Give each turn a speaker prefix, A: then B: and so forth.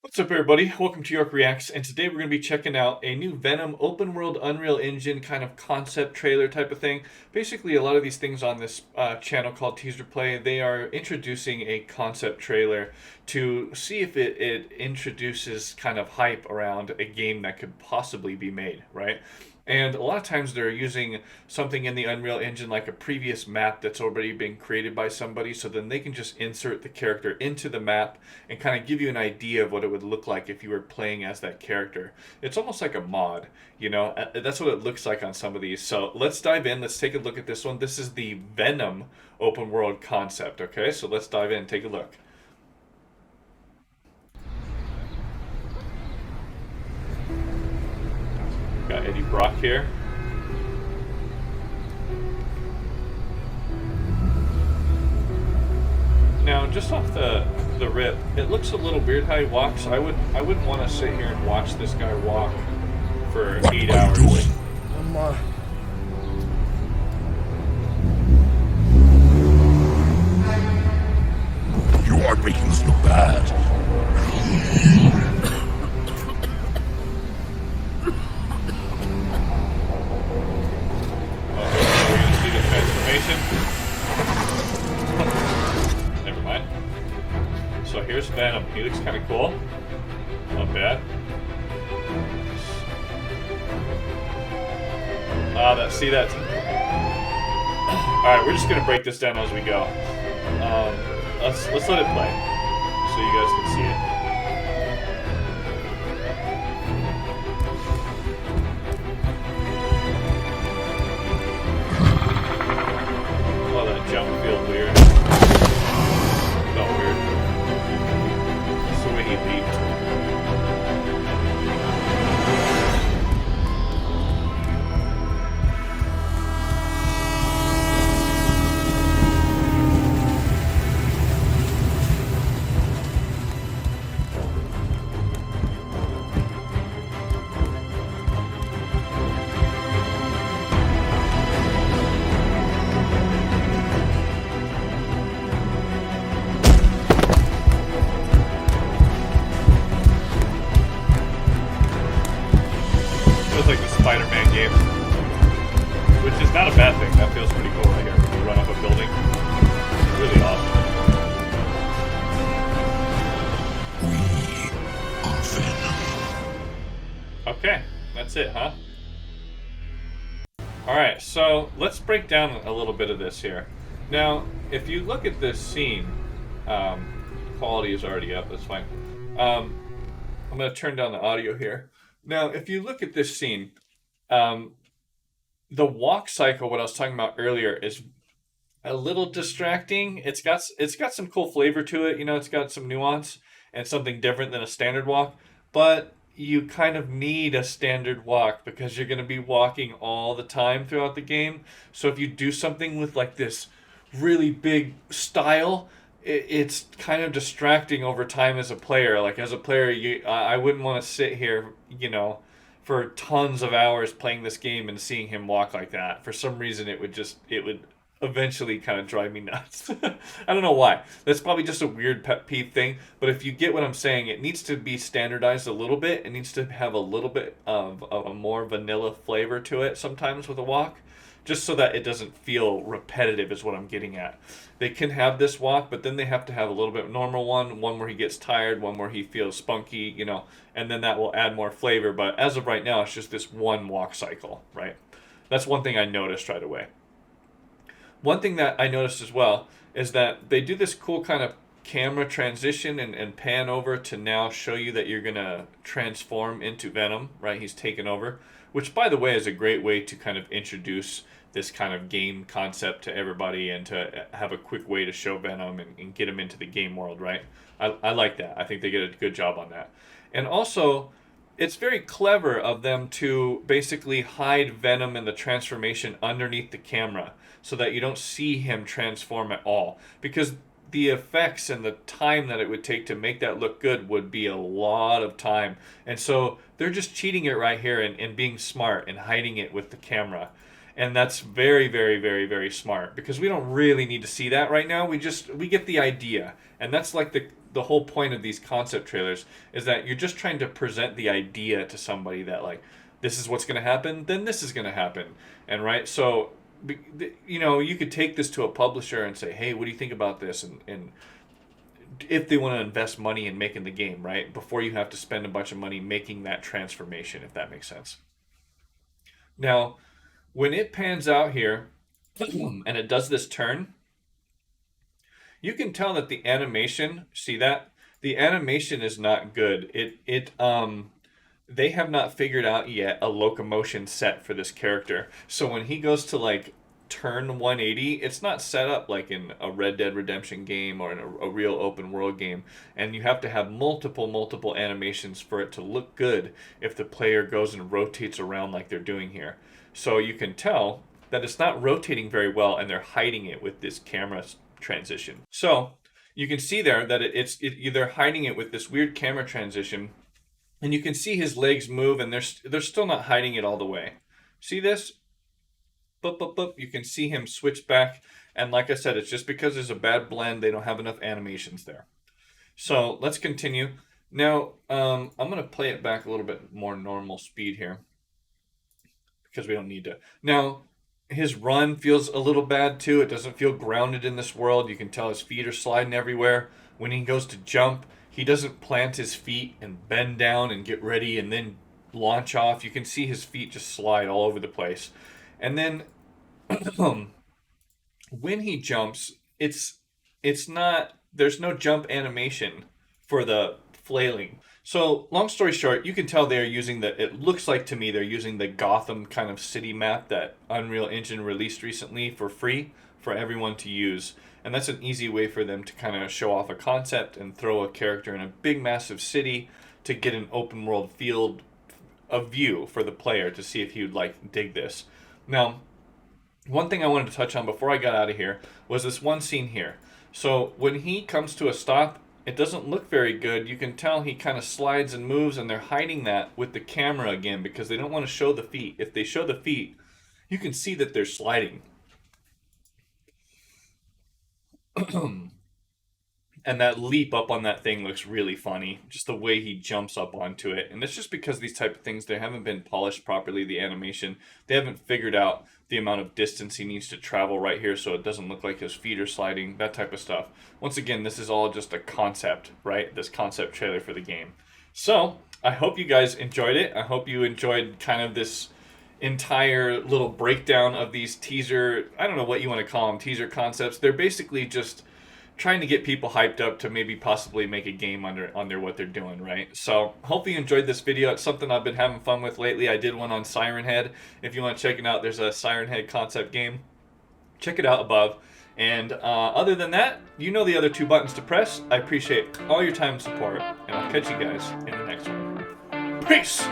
A: What's up, everybody? Welcome to York Reacts, and today we're going to be checking out a new Venom Open World Unreal Engine kind of concept trailer type of thing. Basically, a lot of these things on this channel called TeaserPlay, they are introducing a concept trailer to see if it introduces kind of hype around a game that could possibly be made, right? And a lot of times they're using something in the Unreal Engine like a previous map that's already been created by somebody, so then they can just insert the character into the map and kind of give you an idea of what it would look like if you were playing as that character. It's almost like a mod, you know? That's what it looks like on some of these. So let's dive in. Let's take a look at this one. This is the Venom open world concept, okay? So let's dive in and take a look. Got Eddie Brock here. Now, just off the rip, it looks a little weird how he walks. I wouldn't want to sit here and watch this guy walk for 8 hours.
B: You are making us look bad.
A: We're gonna see the transformation. Never mind. So here's Venom. He looks kind of cool. Not bad. See that? All right, we're just gonna break this down as we go. Let's let it play so you guys can see it. Oh, that jump feels weird. Felt weird. That's the way he leaped. Feels like the Spider-Man game, which is not a bad thing. That feels pretty cool right here. You run up a building. It's really awesome.
B: We are Venom.
A: Okay, that's it, huh? Alright, so let's break down a little bit of this here. Now, if you look at this scene, quality is already up, that's fine. I'm going to turn down the audio here. Now, if you look at this scene, the walk cycle, what I was talking about earlier, is a little distracting. It's got some cool flavor to it. You know, it's got some nuance and something different than a standard walk. But you kind of need a standard walk because you're going to be walking all the time throughout the game. So if you do something with like this really big style, it's kind of distracting over time as a player. Like as a player, I wouldn't want to sit here, you know, for tons of hours playing this game and seeing him walk like that. For some reason, it would eventually kind of drive me nuts. I don't know why. That's probably just a weird pet peeve thing. But if you get what I'm saying, it needs to be standardized a little bit. It needs to have a little bit of a more vanilla flavor to it sometimes with a walk, just so that it doesn't feel repetitive is what I'm getting at. They can have this walk, but then they have to have a little bit normal one where he gets tired, one where he feels spunky, you know, and then that will add more flavor. But as of right now, it's just this one walk cycle, right? That's one thing I noticed right away. One thing that I noticed as well is that they do this cool kind of camera transition and pan over to now show you that you're going to transform into Venom, right? He's taken over, which, by the way, is a great way to kind of introduce this kind of game concept to everybody and to have a quick way to show Venom and get him into the game world, right? I like that. I think they get a good job on that. And also, it's very clever of them to basically hide Venom and the transformation underneath the camera so that you don't see him transform at all. Because the effects and the time that it would take to make that look good would be a lot of time. And so they're just cheating it right here and being smart and hiding it with the camera. And that's very, very, very, very smart because we don't really need to see that right now. We get the idea. And that's like the the whole point of these concept trailers is that you're just trying to present the idea to somebody that like, this is what's going to happen, then this is going to happen. And right, so you know, you could take this to a publisher and say, hey, what do you think about this? And if they want to invest money in making the game, right, before you have to spend a bunch of money making that transformation, if that makes sense. Now, when it pans out here and it does this turn, you can tell that the animation, see that? The animation is not good. They have not figured out yet a locomotion set for this character. So when he goes to like turn 180, it's not set up like in a Red Dead Redemption game or in a real open world game. And you have to have multiple animations for it to look good if the player goes and rotates around like they're doing here. So you can tell that it's not rotating very well and they're hiding it with this camera transition. So you can see there that they're hiding it with this weird camera transition. And you can see his legs move, and they're still not hiding it all the way. See this? Boop, boop, boop. You can see him switch back. And like I said, it's just because there's a bad blend. They don't have enough animations there. So let's continue. Now, I'm going to play it back a little bit more normal speed here, because we don't need to. Now, his run feels a little bad too. It doesn't feel grounded in this world. You can tell his feet are sliding everywhere. When he goes to jump, he doesn't plant his feet and bend down and get ready and then launch off. You can see his feet just slide all over the place. And then when he jumps, it's not, there's no jump animation for the flailing. So long story short, you can tell they're using it looks like to me they're using the Gotham kind of city map that Unreal Engine released recently for free for everyone to use. And that's an easy way for them to kind of show off a concept and throw a character in a big, massive city to get an open world field of view for the player to see if he would like dig this. Now, one thing I wanted to touch on before I got out of here was this one scene here. So when he comes to a stop, it doesn't look very good. You can tell he kind of slides and moves, and they're hiding that with the camera again because they don't want to show the feet. If they show the feet, you can see that they're sliding. And that leap up on that thing looks really funny. Just the way he jumps up onto it. And it's just because these type of things, they haven't been polished properly, the animation. They haven't figured out the amount of distance he needs to travel right here so it doesn't look like his feet are sliding, that type of stuff. Once again, this is all just a concept, right? This concept trailer for the game. So, I hope you guys enjoyed it. I hope you enjoyed kind of this entire little breakdown of these teaser, I don't know what you want to call them, teaser concepts. They're basically just trying to get people hyped up to maybe possibly make a game under what they're doing, right? So hopefully you enjoyed this video. It's something I've been having fun with lately. I did one on Siren Head. If you want to check it out, there's a Siren Head concept game. Check it out above. And other than that, you know the other two buttons to press. I appreciate all your time and support, and I'll catch you guys in the next one. Peace!